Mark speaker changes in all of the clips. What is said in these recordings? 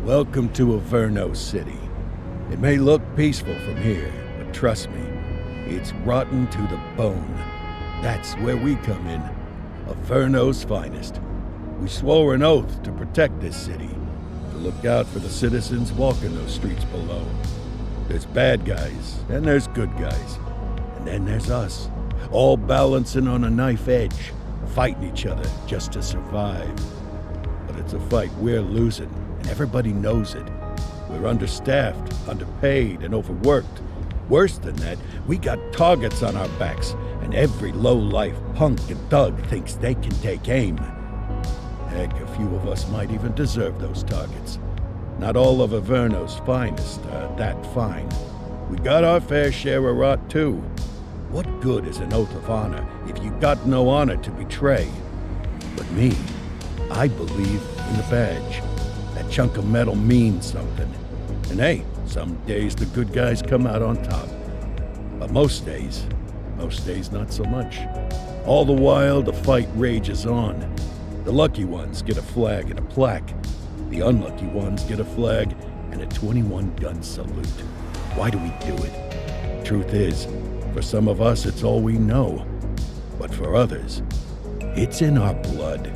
Speaker 1: Welcome to Averno City. It may look peaceful from here, but trust me, it's rotten to the bone. That's where we come in. Averno's finest. We swore an oath to protect this city, to look out for the citizens walking those streets below. There's bad guys, and there's good guys. And then there's us, all balancing on a knife edge, fighting each other just to survive. But it's a fight we're losing, and everybody knows it. We're understaffed, underpaid, and overworked. Worse than that, we got targets on our backs, and every low-life punk and thug thinks they can take aim. Heck, a few of us might even deserve those targets. Not all of Averno's finest are that fine. We got our fair share of rot, too. What good is an oath of honor if you got no honor to betray? But me, I believe in the badge. That chunk of metal means something. And hey, some days the good guys come out on top. But most days not so much. All the while, the fight rages on. The lucky ones get a flag and a plaque. The unlucky ones get a flag and a 21-gun salute. Why do we do it? Truth is, for some of us, it's all we know. But for others, it's in our blood.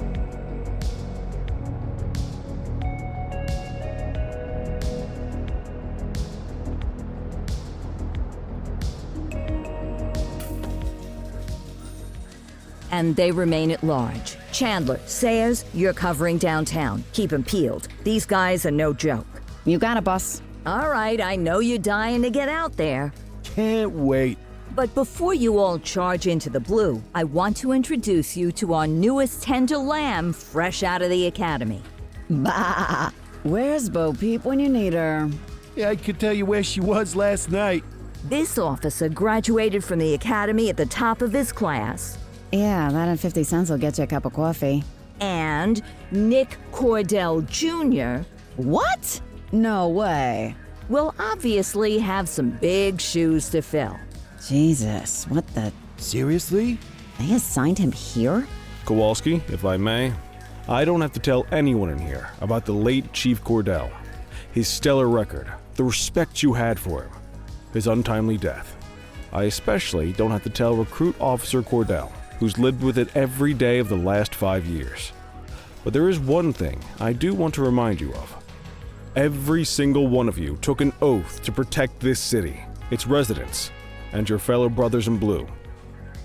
Speaker 2: And they remain at large. Chandler, Sayers, you're covering downtown. Keep 'em peeled. These guys are no joke.
Speaker 3: You got it, boss.
Speaker 2: All right, I know you're dying to get out there.
Speaker 1: Can't wait.
Speaker 2: But before you all charge into the blue, I want to introduce you to our newest tender lamb fresh out of the academy.
Speaker 3: Bah! Where's Bo Peep when you need her?
Speaker 1: Yeah, I could tell you where she was last night.
Speaker 2: This officer graduated from the academy at the top of his class.
Speaker 3: Yeah, that and 50 cents will get you a cup of coffee.
Speaker 2: And Nick Cordell Jr.
Speaker 3: What? No way.
Speaker 2: will obviously have some big shoes to fill.
Speaker 3: Jesus, what the...
Speaker 1: Seriously?
Speaker 3: They assigned him here?
Speaker 4: Kowalski, if I may, I don't have to tell anyone in here about the late Chief Cordell, his stellar record, the respect you had for him, his untimely death. I especially don't have to tell Recruit Officer Cordell, who's lived with it every day of the last 5 years. But there is one thing I do want to remind you of. Every single one of you took an oath to protect this city, its residents, and your fellow brothers in blue.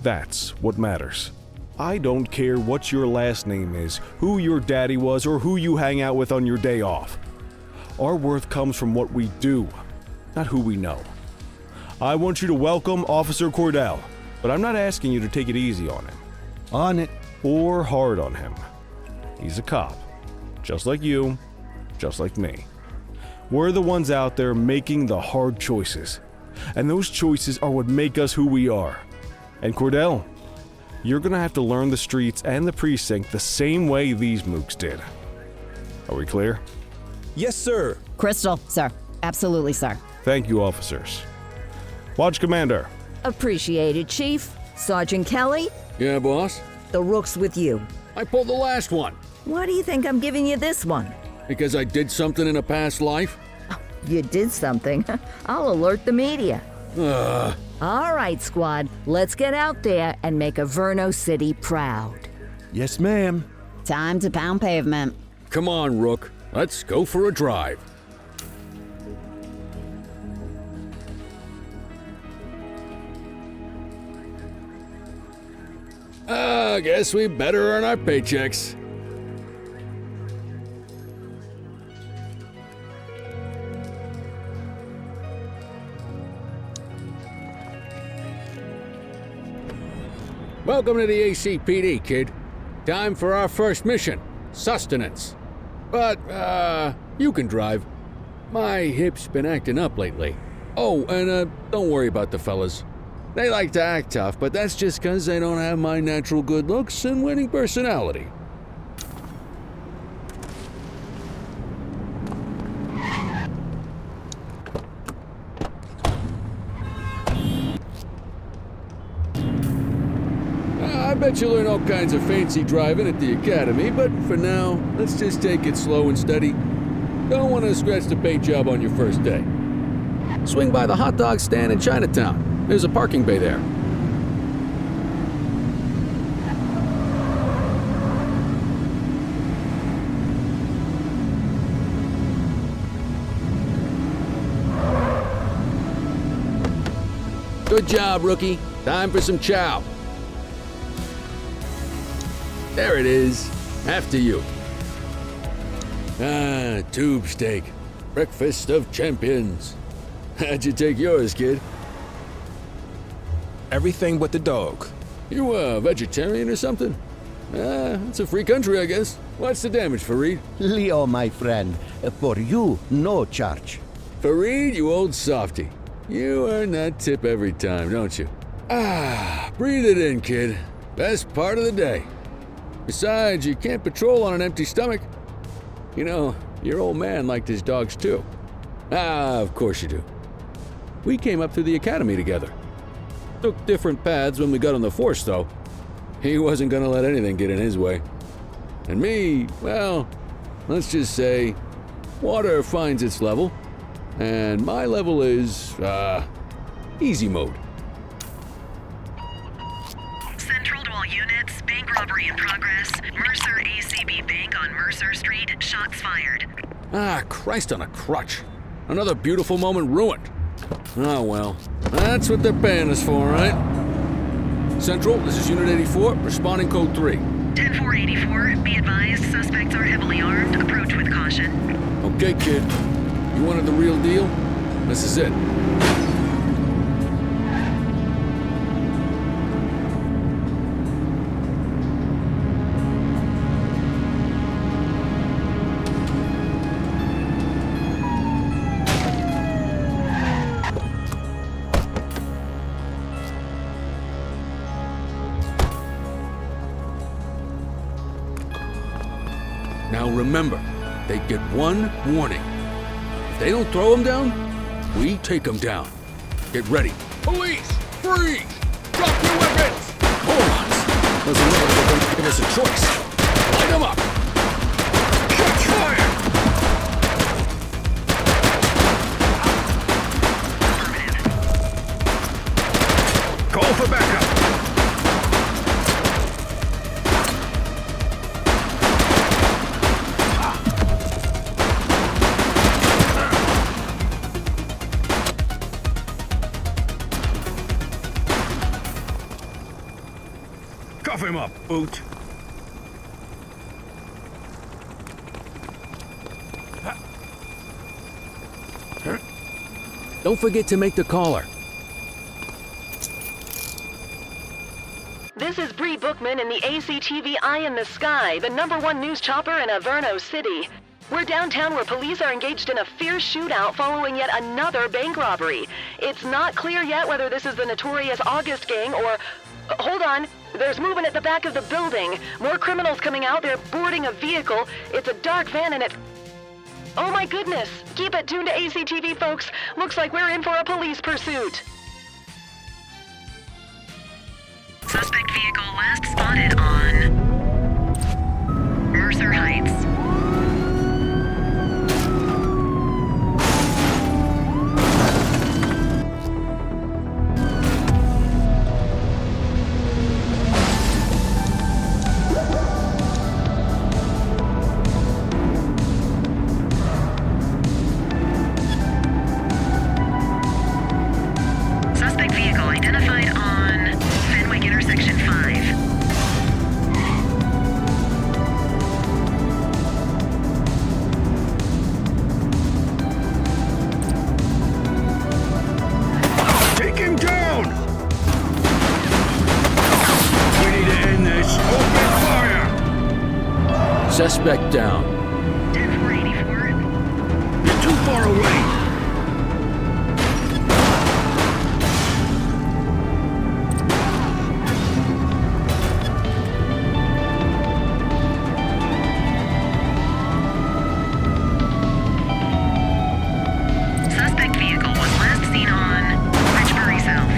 Speaker 4: That's what matters. I don't care what your last name is, who your daddy was, or who you hang out with on your day off. Our worth comes from what we do, not who we know. I want you to welcome Officer Cordell, but I'm not asking you to take it easy on him.
Speaker 1: On it.
Speaker 4: Or hard on him. He's a cop, just like you, just like me. We're the ones out there making the hard choices, and those choices are what make us who we are. And Cordell, you're gonna have to learn the streets and the precinct the same way these mooks did. Are we clear?
Speaker 5: Yes, sir.
Speaker 3: Crystal, sir. Absolutely, sir.
Speaker 4: Thank you, officers. Watch Commander.
Speaker 2: Appreciated, Chief. Sergeant Kelly,
Speaker 6: Yeah, boss?
Speaker 2: the rook's with you.
Speaker 6: I pulled the last one.
Speaker 2: Why do you think I'm giving you this one?
Speaker 6: Because I did something in a past life?
Speaker 2: You did something. I'll alert the media. All right, squad. Let's get out there and make Averno City proud.
Speaker 1: Yes, ma'am.
Speaker 3: Time to pound pavement.
Speaker 6: Come on, Rook. Let's go for a drive. I guess we better earn our paychecks. Welcome to the ACPD, kid. Time for our first mission, sustenance. But, you can drive. My hip's been acting up lately. Oh, and, don't worry about the fellas. They like to act tough, but that's just 'cause they don't have my natural good looks and winning personality. I bet you'll learn all kinds of fancy driving at the academy, but for now, let's just take it slow and steady. Don't want to scratch the paint job on your first day. Swing by the hot dog stand in Chinatown. There's a parking bay there. Good job, rookie. Time for some chow. There it is. After you. Tube steak. Breakfast of champions. How'd you take yours, kid?
Speaker 5: Everything but the dog.
Speaker 6: You a vegetarian or something? It's a free country, I guess. What's the damage, Fareed?
Speaker 7: Leo, my friend, for you, no charge.
Speaker 6: Fareed, you old softy. You earn that tip every time, don't you? Breathe it in, kid. Best part of the day. Besides, you can't patrol on an empty stomach. You know, your old man liked his dogs too. Of course you do. We came up through the academy together. Took different paths when we got on the force, though. He wasn't gonna let anything get in his way. And me, well, let's just say, water finds its level, and my level is, easy mode.
Speaker 8: Central to all units, bank robbery in progress. Mercer ACB Bank on Mercer Street, shots fired.
Speaker 6: Christ on a crutch. Another beautiful moment ruined. Oh well, that's what they're paying us for, right? Central, this is Unit 84, responding code 3.
Speaker 8: 10-484, be advised, suspects are heavily armed, approach with caution.
Speaker 6: Okay, kid. You wanted the real deal? This is it. Now remember, they get one warning. If they don't throw them down, we take them down. Get ready. Police! Freeze! Drop your weapons! Morons! Doesn't look like they're going to give us a choice. Light them up! Shots fired! Call for backup!
Speaker 5: Cuff him up, boot.
Speaker 6: Don't forget to make the caller.
Speaker 9: This is Bree Bookman in the ACTV Eye in the Sky, the #1 news chopper in Averno City. We're downtown where police are engaged in a fierce shootout following yet another bank robbery. It's not clear yet whether this is the notorious August gang or... hold on. There's movement at the back of the building. More criminals coming out. They're boarding a vehicle. It's a dark van and it... oh my goodness. Keep it tuned to ACTV, folks. Looks like we're in for a police pursuit.
Speaker 8: Suspect vehicle last spotted on Mercer Heights. Suspect vehicle identified on Fenwick Intersection 5.
Speaker 5: Take him down! We need to end this. Open fire!
Speaker 6: Suspect down.
Speaker 8: 10-484.
Speaker 5: You're too far away!
Speaker 8: Suspect vehicle was last seen on Richbury South.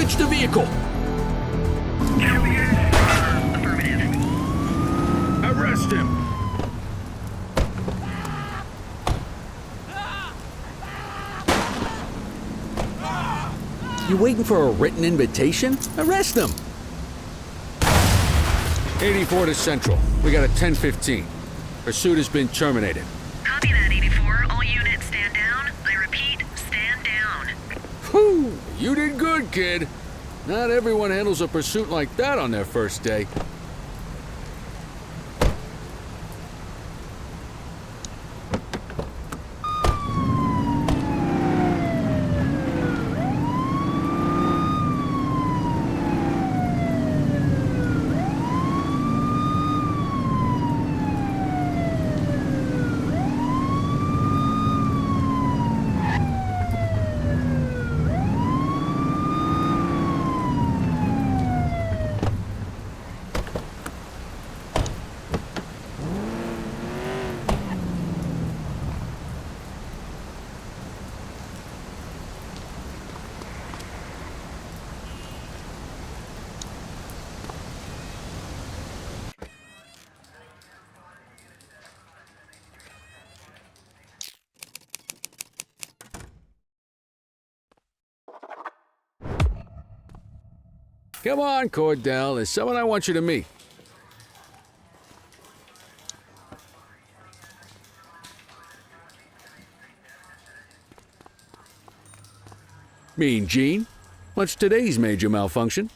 Speaker 6: Search the vehicle!
Speaker 8: Affirmative.
Speaker 5: Arrest him!
Speaker 6: You waiting for a written invitation? Arrest them! 84 to Central. We got a 10:15. Pursuit has been terminated.
Speaker 8: Copy that, 84. All units stand down. I repeat, stand down.
Speaker 6: Whew! You did good, kid. Not everyone handles a pursuit like that on their first day. Come on, Cordell. There's someone I want you to meet. Mean Gene? What's today's major malfunction?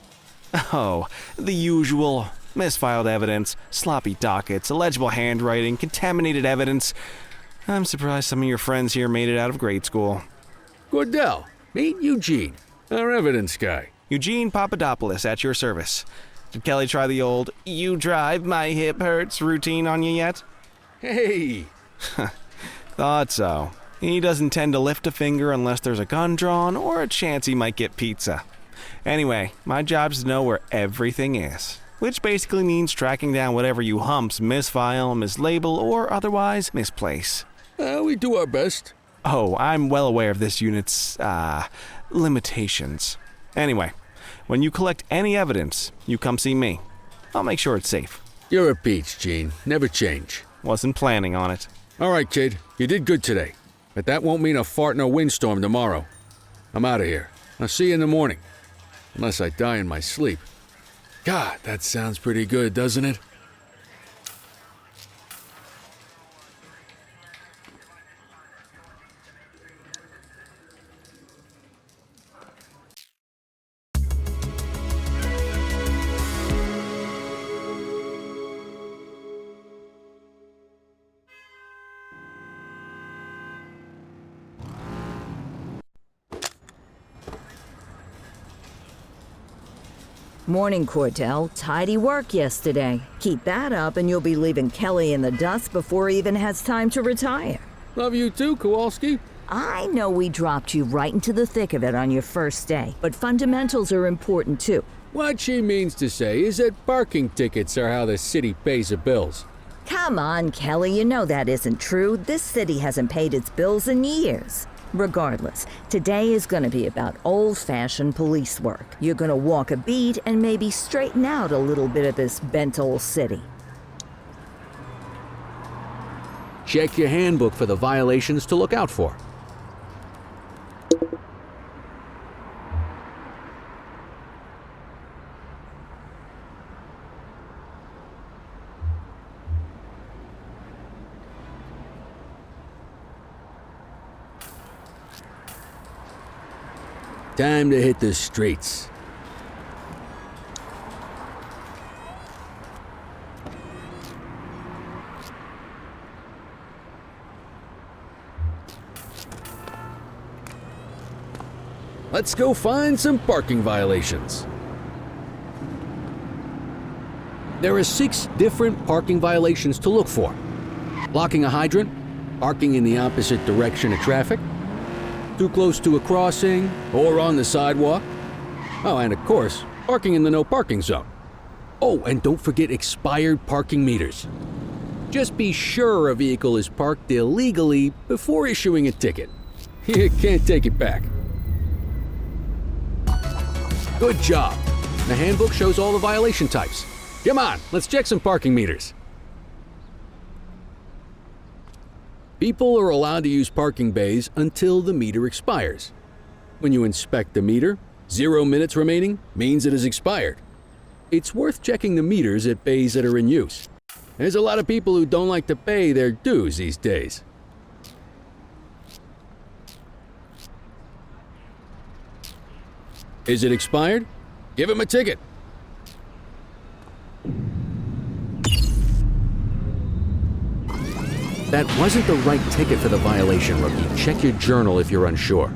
Speaker 4: Oh, the usual. Misfiled evidence, sloppy dockets, illegible handwriting, contaminated evidence. I'm surprised some of your friends here made it out of grade school.
Speaker 6: Cordell, meet Eugene, our evidence guy.
Speaker 4: Eugene Papadopoulos at your service. Did Kelly try the old, "you drive, my hip hurts" routine on you yet?
Speaker 6: Hey!
Speaker 4: Thought so. He doesn't tend to lift a finger unless there's a gun drawn or a chance he might get pizza. Anyway, my job's to know where everything is, which basically means tracking down whatever you humps misfile, mislabel, or otherwise misplace.
Speaker 6: We do our best.
Speaker 4: Oh, I'm well aware of this unit's, limitations. Anyway, when you collect any evidence, you come see me. I'll make sure it's safe.
Speaker 6: You're a peach, Gene. Never change.
Speaker 4: Wasn't planning on it.
Speaker 6: All right, kid. You did good today. But that won't mean a fart in a windstorm tomorrow. I'm out of here. I'll see you in the morning. Unless I die in my sleep. God, that sounds pretty good, doesn't it?
Speaker 2: Morning, Cordell. Tidy work yesterday. Keep that up and you'll be leaving Kelly in the dust before he even has time to retire.
Speaker 6: Love you too, Kowalski.
Speaker 2: I know we dropped you right into the thick of it on your first day, but fundamentals are important too.
Speaker 6: What she means to say is that parking tickets are how the city pays the bills.
Speaker 2: Come on, Kelly, you know that isn't true. This city hasn't paid its bills in years. Regardless, today is going to be about old-fashioned police work. You're going to walk a beat and maybe straighten out a little bit of this bent old city.
Speaker 6: Check your handbook for the violations to look out for. Time to hit the streets. Let's go find some parking violations. There are 6 different parking violations to look for. Blocking a hydrant, parking in the opposite direction of traffic, too close to a crossing or on the sidewalk. Oh, and of course, parking in the no parking zone. Oh, and don't forget expired parking meters. Just be sure a vehicle is parked illegally before issuing a ticket. You can't take it back. Good job. The handbook shows all the violation types. Come on, let's check some parking meters. People are allowed to use parking bays until the meter expires. When you inspect the meter, 0 minutes remaining means it has expired. It's worth checking the meters at bays that are in use. There's a lot of people who don't like to pay their dues these days. Is it expired? Give him a ticket. That wasn't the right ticket for the violation, rookie. Check your journal if you're unsure.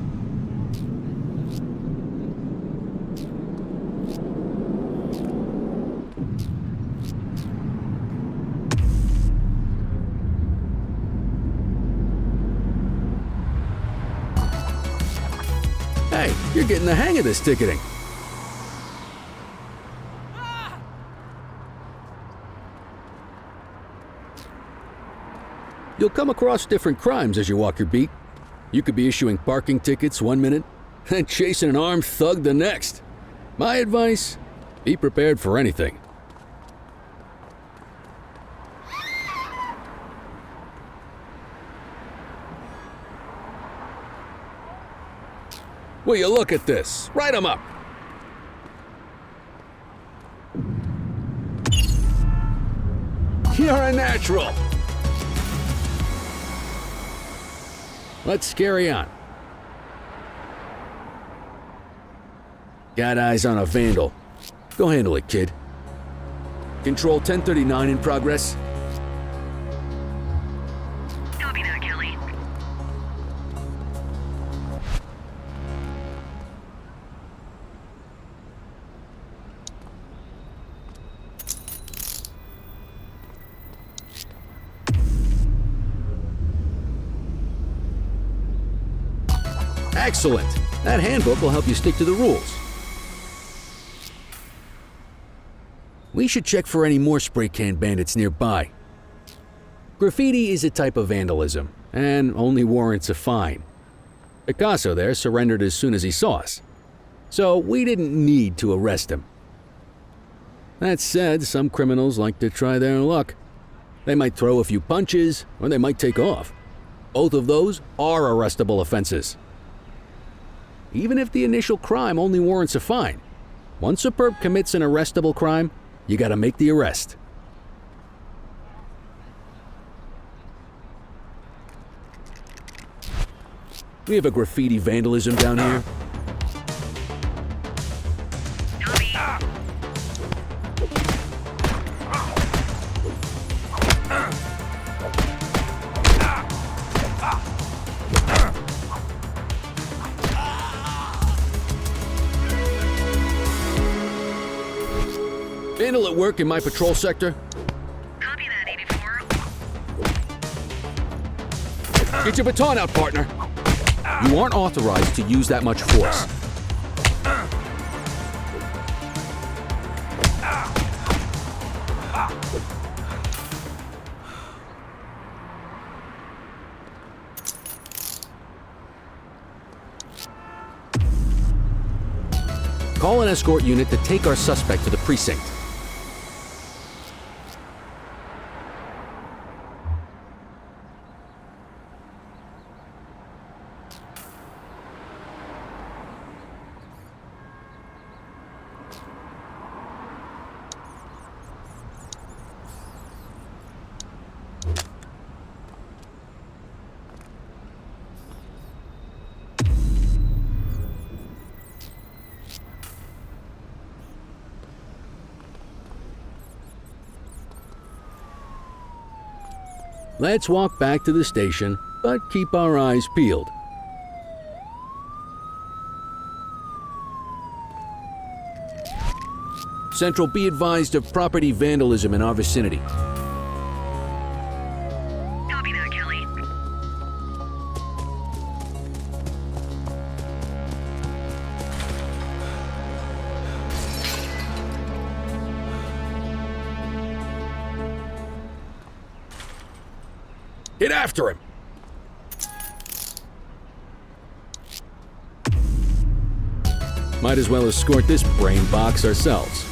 Speaker 6: Hey, you're getting the hang of this ticketing. You'll come across different crimes as you walk your beat. You could be issuing parking tickets 1 minute and chasing an armed thug the next. My advice, be prepared for anything. Will you look at this? Write 'em up. You're a natural. Let's carry on. Got eyes on a vandal. Go handle it, kid. Control 1039 in progress.
Speaker 8: Copy that, Kelly.
Speaker 6: Excellent. That handbook will help you stick to the rules. We should check for any more spray can bandits nearby. Graffiti is a type of vandalism and only warrants a fine. Picasso there surrendered as soon as he saw us, so we didn't need to arrest him. That said, some criminals like to try their luck. They might throw a few punches or they might take off. Both of those are arrestable offenses. Even if the initial crime only warrants a fine, once a perp commits an arrestable crime, you gotta make the arrest. We have a graffiti vandalism down here. Vandal at work in my patrol sector.
Speaker 8: Copy that, 84.
Speaker 6: Get your baton out, partner. You aren't authorized to use that much force. Call an escort unit to take our suspect to the precinct. Let's walk back to the station, but keep our eyes peeled. Central, be advised of property vandalism in our vicinity.
Speaker 8: Copy that, Kelly.
Speaker 6: Get after him! Might as well escort this brain box ourselves.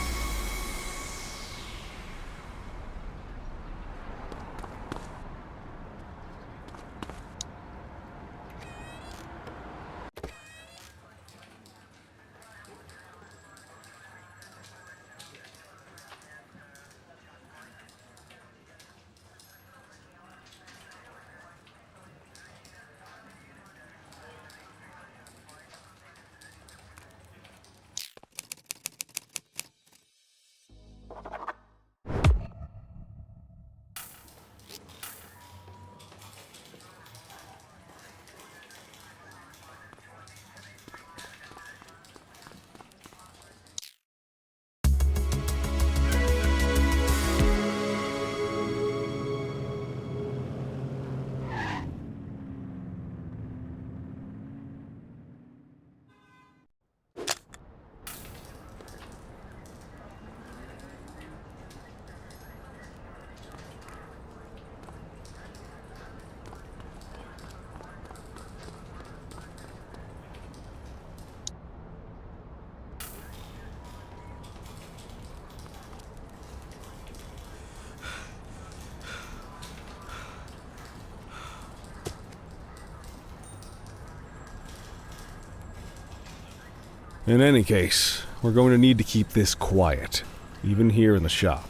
Speaker 4: In any case, we're going to need to keep this quiet, even here in the shop.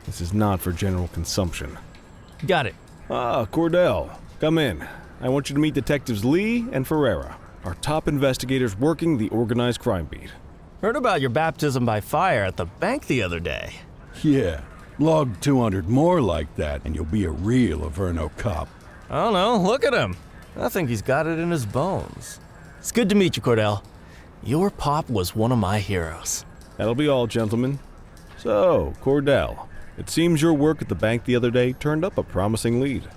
Speaker 4: This is not for general consumption.
Speaker 10: Got it.
Speaker 4: Ah, Cordell, come in. I want you to meet Detectives Lee and Ferreira, our top investigators working the organized crime beat.
Speaker 10: Heard about your baptism by fire at the bank the other day.
Speaker 1: Yeah, log 200 more like that and you'll be a real Averno cop.
Speaker 10: I don't know, look at him. I think he's got it in his bones. It's good to meet you, Cordell. Your pop was one of my heroes.
Speaker 4: That'll be all, gentlemen. So, Cordell, it seems your work at the bank the other day turned up a promising lead.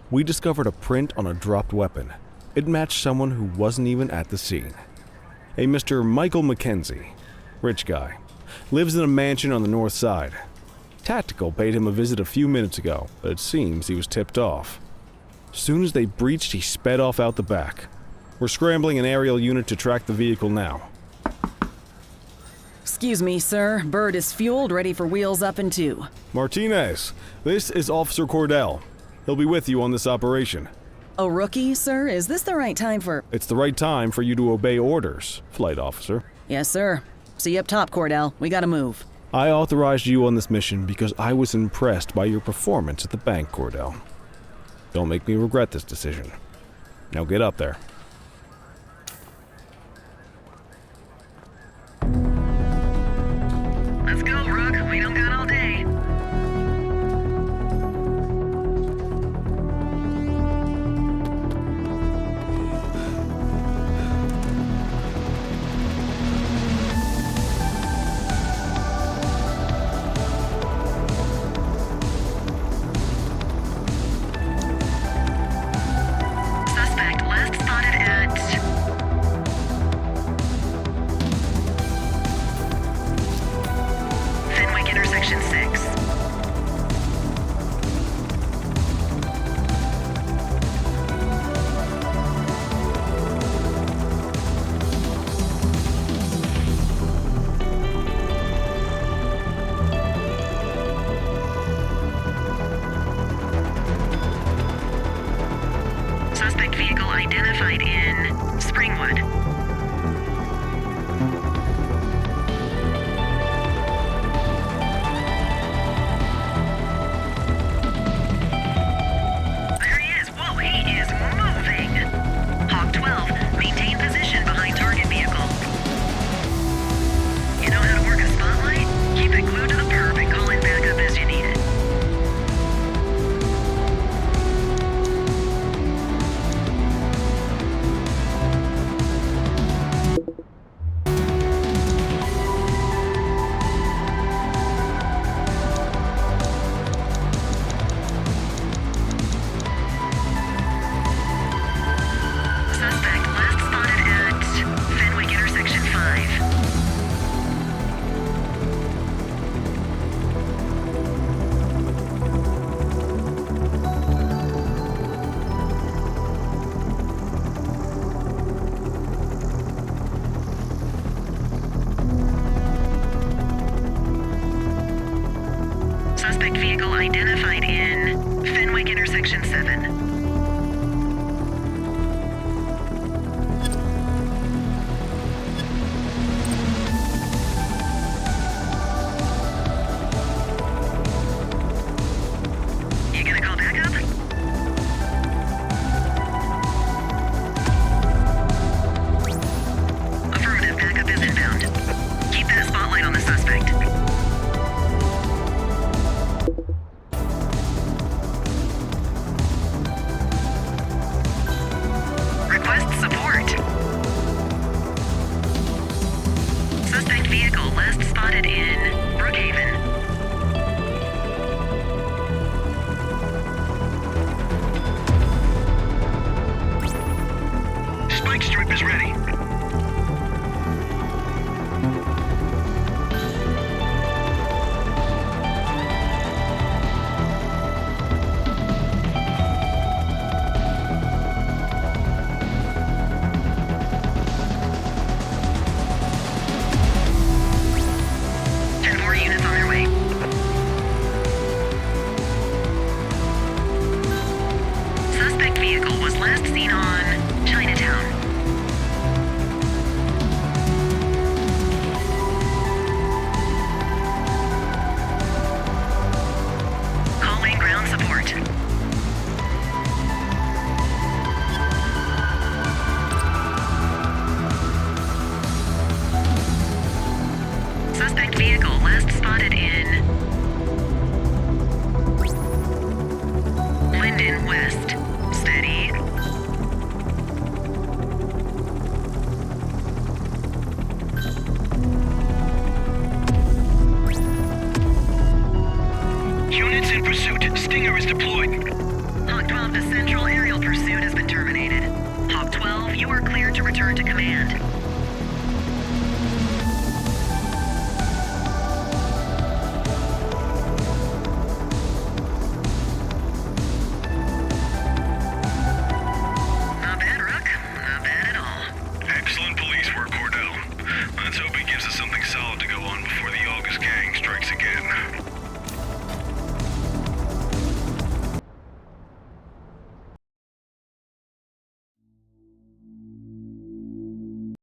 Speaker 4: We discovered a print on a dropped weapon. It matched someone who wasn't even at the scene. A Mr. Michael McKenzie, rich guy, lives in a mansion on the north side. Tactical paid him a visit a few minutes ago, but it seems he was tipped off. Soon as they breached, he sped off out the back. We're scrambling an aerial unit to track the vehicle now.
Speaker 3: Excuse me, sir. Bird is fueled, ready for wheels up in 2.
Speaker 4: Martinez, this is Officer Cordell. He'll be with you on this operation.
Speaker 3: A rookie, sir? Is this the right time for...
Speaker 4: It's the right time for you to obey orders, Flight Officer.
Speaker 3: Yes, sir. See you up top, Cordell. We gotta move.
Speaker 4: I authorized you on this mission because I was impressed by your performance at the bank, Cordell. Don't make me regret this decision. Now get up there.
Speaker 8: Let's go, Rook. We don't got all day. Suspect last spotted at... Fenwick intersection 6. Suspect vehicle identified in Springwood. There he is. Whoa, he is moving. Hawk 12, maintain position behind target vehicle. You know how to work a spotlight? Keep it glued to the perp and call in backup as you need it. 11. You gonna call backup? Affirmative, backup is inbound. Keep that spotlight on the suspect. Request support. Suspect vehicle last spotted in Brookhaven.
Speaker 5: Spike strip is ready.
Speaker 8: Ten more units on their way. Suspect vehicle was last seen on Chinatown. Calling ground support. Suspect vehicle last spotted in Linden West. Steady.
Speaker 5: Units in pursuit. Stinger is deployed.
Speaker 8: Hawk 12 to Central, aerial pursuit has been terminated. Hawk 12, you are cleared to return to command.